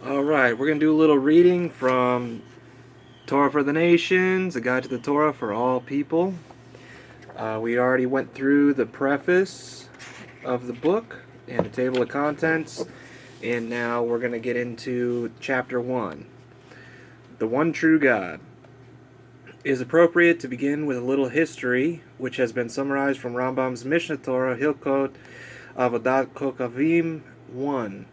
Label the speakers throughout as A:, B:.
A: Alright, we're going to do a little reading from Torah for the Nations, a guide to the Torah for all people. We already went through the preface of the book and the table of contents, and now we're going to get into chapter 1. The One True God. It is appropriate to begin with a little history, which has been summarized from Rambam's Mishnah Torah, Hilkot Avodat Kokavim 1.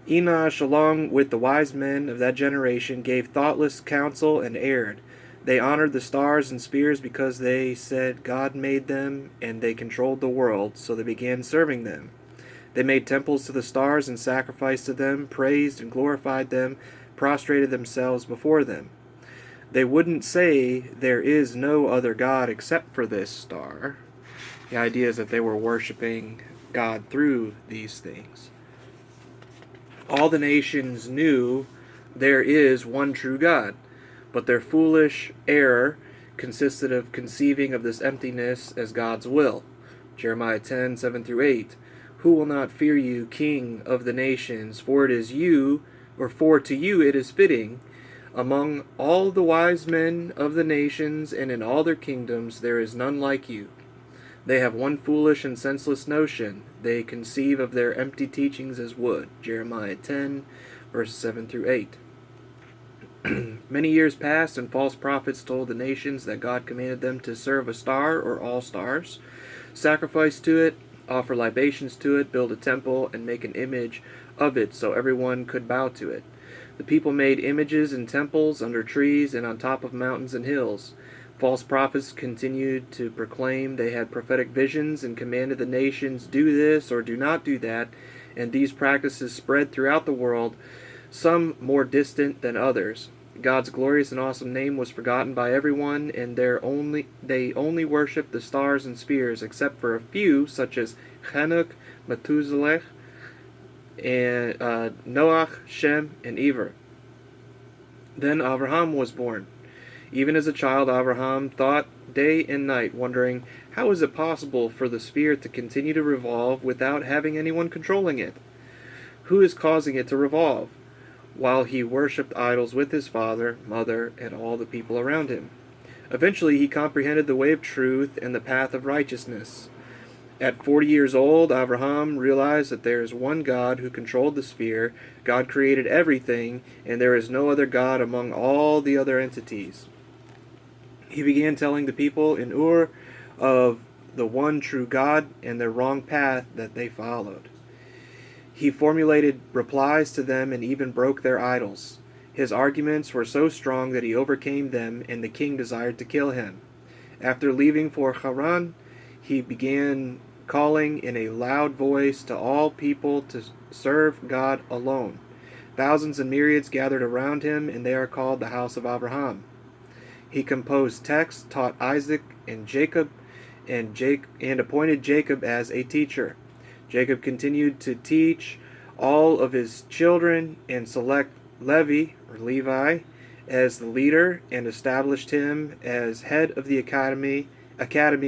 A: Enosh, along with the wise men of that generation, gave thoughtless counsel and erred. They honored the stars and spheres because they said God made them and they controlled the world, so they began serving them. They made temples to the stars and sacrificed to them, praised and glorified them, prostrated themselves before them. They wouldn't say there is no other God except for this star. The idea is that they were worshiping God through these things. All the nations knew there is one true God, but their foolish error consisted of conceiving of this emptiness as God's will. Jeremiah 10, 7-8. Who will not fear you, King of the nations? For to you it is fitting. Among all the wise men of the nations and in all their kingdoms there is none like you. They have one foolish and senseless notion. They conceive of their empty teachings as wood. Jeremiah 10, verses 7-8. Many years passed, and false prophets told the nations that God commanded them to serve a star or all stars, sacrifice to it, offer libations to it, build a temple, and make an image of it so everyone could bow to it. The people made images and temples under trees and on top of mountains and hills. False prophets continued to proclaim they had prophetic visions and commanded the nations, do this or do not do that, and these practices spread throughout the world, some more distant than others. God's glorious and awesome name was forgotten by everyone, and they only worshipped the stars and spheres, except for a few, such as Enoch, Methuselah, and Noach, Shem, and Eber. Then Abraham was born. Even as a child, Abraham thought day and night, wondering, how is it possible for the sphere to continue to revolve without having anyone controlling it? Who is causing it to revolve? While he worshipped idols with his father, mother, and all the people around him. Eventually he comprehended the way of truth and the path of righteousness. At 40 years old, Abraham realized that there is one God who controlled the sphere. God created everything, and there is no other God among all the other entities. He began telling the people in Ur of the one true God and their wrong path that they followed. He formulated replies to them and even broke their idols. His arguments were so strong that he overcame them, and the king desired to kill him. After leaving for Haran, he began calling in a loud voice to all people to serve God alone. Thousands and myriads gathered around him, and they are called the house of Abraham. He composed texts, taught Isaac and Jacob, and appointed Jacob as a teacher. Jacob continued to teach all of his children and select Levi, as the leader, and established him as head of the academy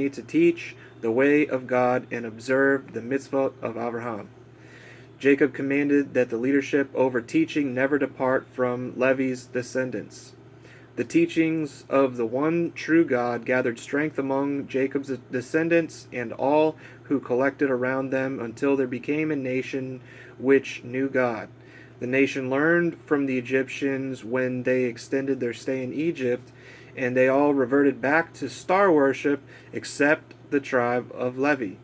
A: to teach the way of God and observe the mitzvot of Abraham. Jacob commanded that the leadership over teaching never depart from Levi's descendants. The teachings of the one true God gathered strength among Jacob's descendants and all who collected around them until there became a nation which knew God. The nation learned from the Egyptians when they extended their stay in Egypt, and they all reverted back to star worship except the tribe of Levi.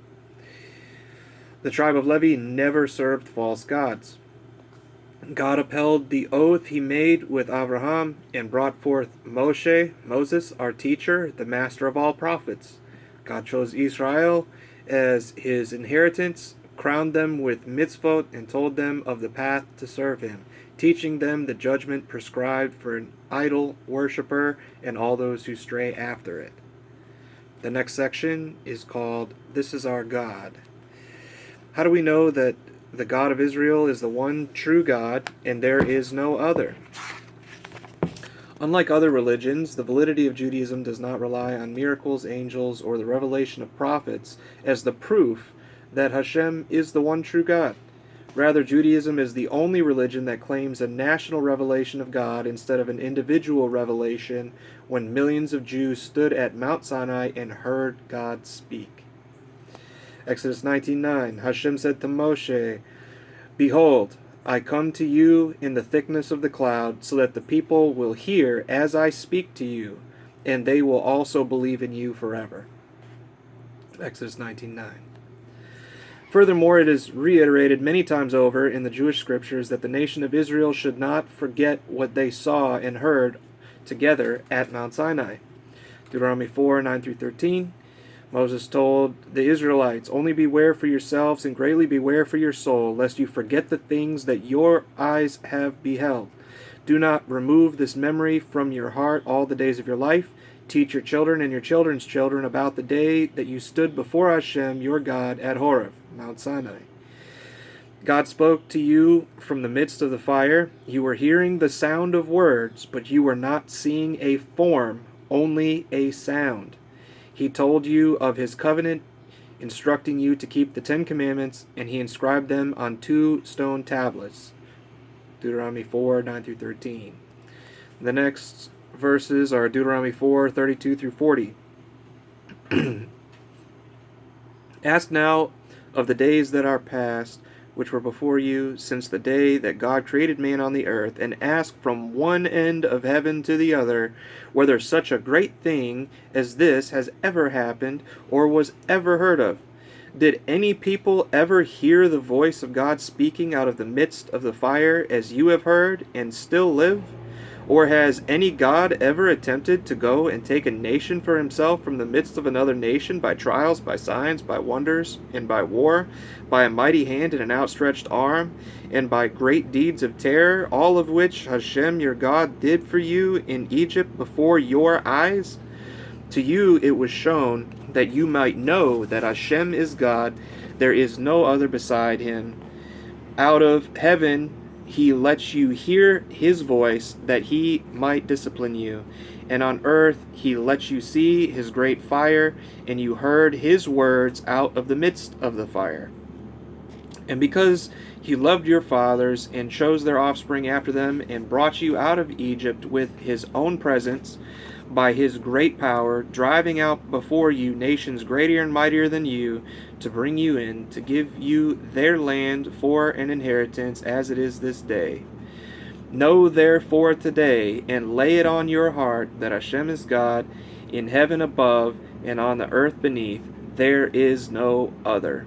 A: The tribe of Levi never served false gods. God upheld the oath he made with Abraham and brought forth Moses, our teacher, the master of all prophets. God chose Israel as his inheritance, crowned them with mitzvot, and told them of the path to serve him, teaching them the judgment prescribed for an idol worshiper and all those who stray after it. The next section is called, This is Our God. How do we know that the God of Israel is the one true God, and there is no other? Unlike other religions, the validity of Judaism does not rely on miracles, angels, or the revelation of prophets as the proof that Hashem is the one true God. Rather, Judaism is the only religion that claims a national revelation of God instead of an individual revelation when millions of Jews stood at Mount Sinai and heard God speak. Exodus 19:9, Hashem said to Moshe, "Behold, I come to you in the thickness of the cloud, so that the people will hear as I speak to you, and they will also believe in you forever." Exodus 19:9. Furthermore, it is reiterated many times over in the Jewish scriptures that the nation of Israel should not forget what they saw and heard together at Mount Sinai. Deuteronomy 4:9-13. Moses told the Israelites, "Only beware for yourselves and greatly beware for your soul, lest you forget the things that your eyes have beheld. Do not remove this memory from your heart all the days of your life. Teach your children and your children's children about the day that you stood before Hashem, your God, at Horeb," Mount Sinai. God spoke to you from the midst of the fire. You were hearing the sound of words, but you were not seeing a form, only a sound. He told you of his covenant, instructing you to keep the 10 Commandments, and he inscribed them on 2 stone tablets. Deuteronomy 4:9-13. The next verses are Deuteronomy 4:32-40. Ask now of the days that are past, which were before you, since the day that God created man on the earth, and ask from one end of heaven to the other, whether such a great thing as this has ever happened, or was ever heard of. Did any people ever hear the voice of God speaking out of the midst of the fire, as you have heard, and still live? Or has any God ever attempted to go and take a nation for himself from the midst of another nation by trials, by signs, by wonders, and by war, by a mighty hand and an outstretched arm, and by great deeds of terror, all of which Hashem your God did for you in Egypt before your eyes? To you it was shown that you might know that Hashem is God, there is no other beside him. Out of heaven he lets you hear his voice, that he might discipline you. And on earth he lets you see his great fire, and you heard his words out of the midst of the fire. And because he loved your fathers, and chose their offspring after them, and brought you out of Egypt with his own presence, by his great power, driving out before you nations greater and mightier than you, to bring you in, to give you their land for an inheritance, as it is this day. Know therefore today, and lay it on your heart, that Hashem is God, in heaven above, and on the earth beneath. There is no other.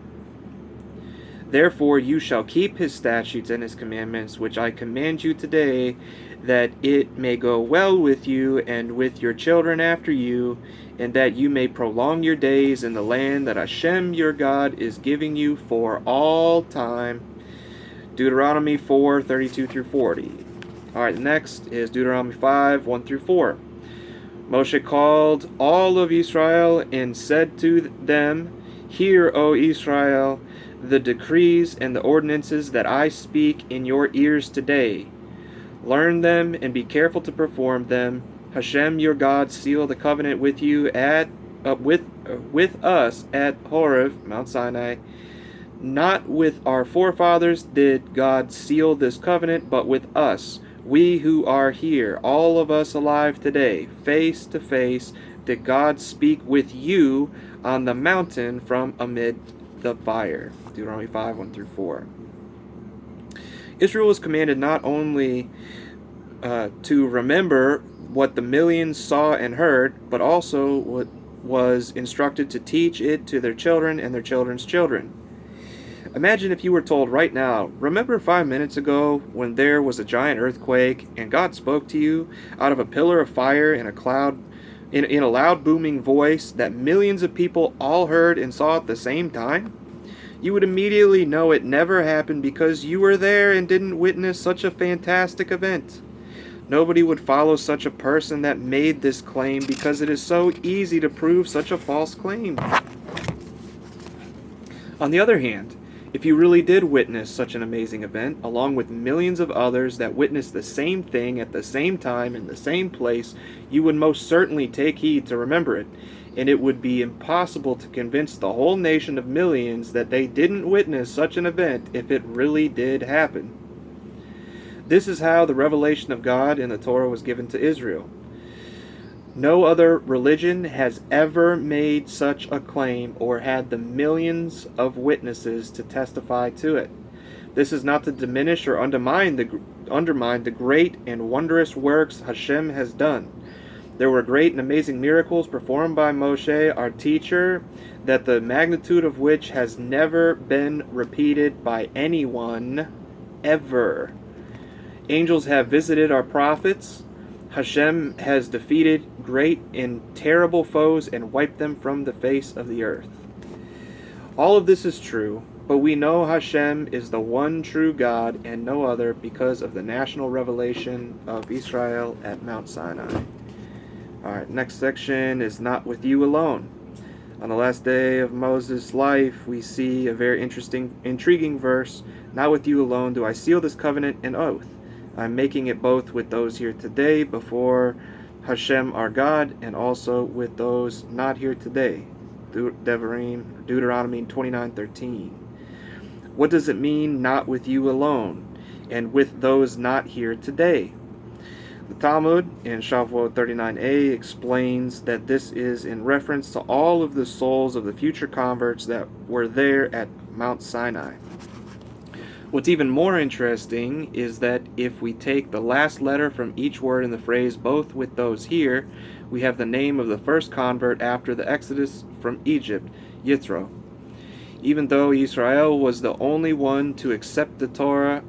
A: Therefore you shall keep his statutes and his commandments, which I command you today, that it may go well with you and with your children after you, and that you may prolong your days in the land that Hashem your God is giving you for all time. Deuteronomy 4:32-40. Alright, next is Deuteronomy 5:1-4. Moshe called all of Israel and said to them, "Hear, O Israel, the decrees and the ordinances that I speak in your ears today. Learn them and be careful to perform them. Hashem your God sealed the covenant with you with us at Horeb, Mount Sinai. Not with our forefathers did God seal this covenant, but with us, we who are here, all of us alive today, face to face, did God speak with you on the mountain from amid the fire." Deuteronomy 5:1-4. Israel was commanded not only to remember what the millions saw and heard, but also what was instructed to teach it to their children and their children's children. Imagine if you were told right now, remember 5 minutes ago when there was a giant earthquake and God spoke to you out of a pillar of fire in a cloud, in a loud booming voice that millions of people all heard and saw at the same time? You would immediately know it never happened because you were there and didn't witness such a fantastic event. Nobody would follow such a person that made this claim because it is so easy to prove such a false claim. On the other hand, if you really did witness such an amazing event, along with millions of others that witnessed the same thing at the same time in the same place, you would most certainly take heed to remember it. and it would be impossible to convince the whole nation of millions that they didn't witness such an event if it really did happen. This is how the revelation of God in the Torah was given to Israel. No other religion has ever made such a claim or had the millions of witnesses to testify to it. This is not to diminish or undermine the great and wondrous works Hashem has done. There were great and amazing miracles performed by Moshe, our teacher, that the magnitude of which has never been repeated by anyone ever. Angels have visited our prophets. Hashem has defeated great and terrible foes and wiped them from the face of the earth. All of this is true, but we know Hashem is the one true God and no other because of the national revelation of Israel at Mount Sinai. Alright, next section is not with you alone. On the last day of Moses' life, we see a very intriguing verse. Not with you alone do I seal this covenant and oath. I'm making it both with those here today before Hashem our God and also with those not here today. Deuteronomy 29:13. What does it mean, not with you alone, and with those not here today? The Talmud in Shavuot 39a explains that this is in reference to all of the souls of the future converts that were there at Mount Sinai. What's even more interesting is that if we take the last letter from each word in the phrase both with those here, we have the name of the first convert after the exodus from Egypt, Yitro. Even though Israel was the only one to accept the Torah,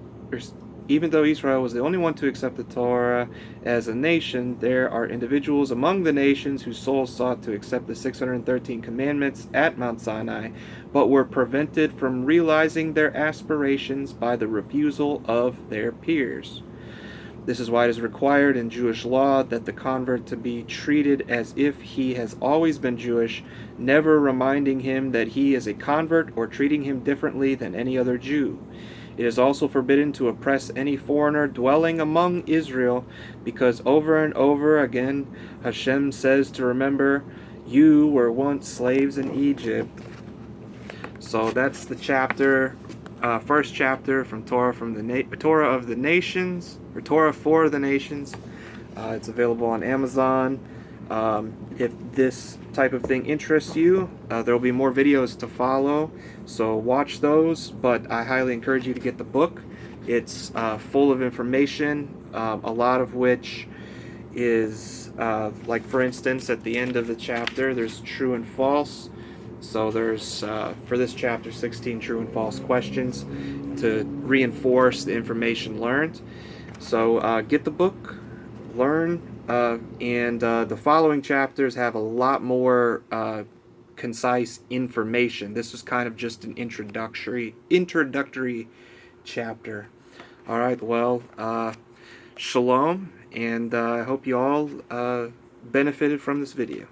A: as a nation, there are individuals among the nations whose souls sought to accept the 613 commandments at Mount Sinai, but were prevented from realizing their aspirations by the refusal of their peers. This is why it is required in Jewish law that the convert to be treated as if he has always been Jewish, never reminding him that he is a convert or treating him differently than any other Jew. It is also forbidden to oppress any foreigner dwelling among Israel, because over and over again Hashem says to remember, you were once slaves in Egypt. So that's the chapter, first chapter from Torah of the Nations, or Torah for the Nations. It's available on Amazon. If this type of thing interests you, there will be more videos to follow, so watch those, but I highly encourage you to get the book. It's full of information, a lot of which is, like for instance, at the end of the chapter, there's true and false. So there's, for this chapter, 16 true and false questions to reinforce the information learned. So get the book, learn, and the following chapters have a lot more concise information. This is kind of just an introductory chapter. Alright, well, shalom, and I hope you all benefited from this video.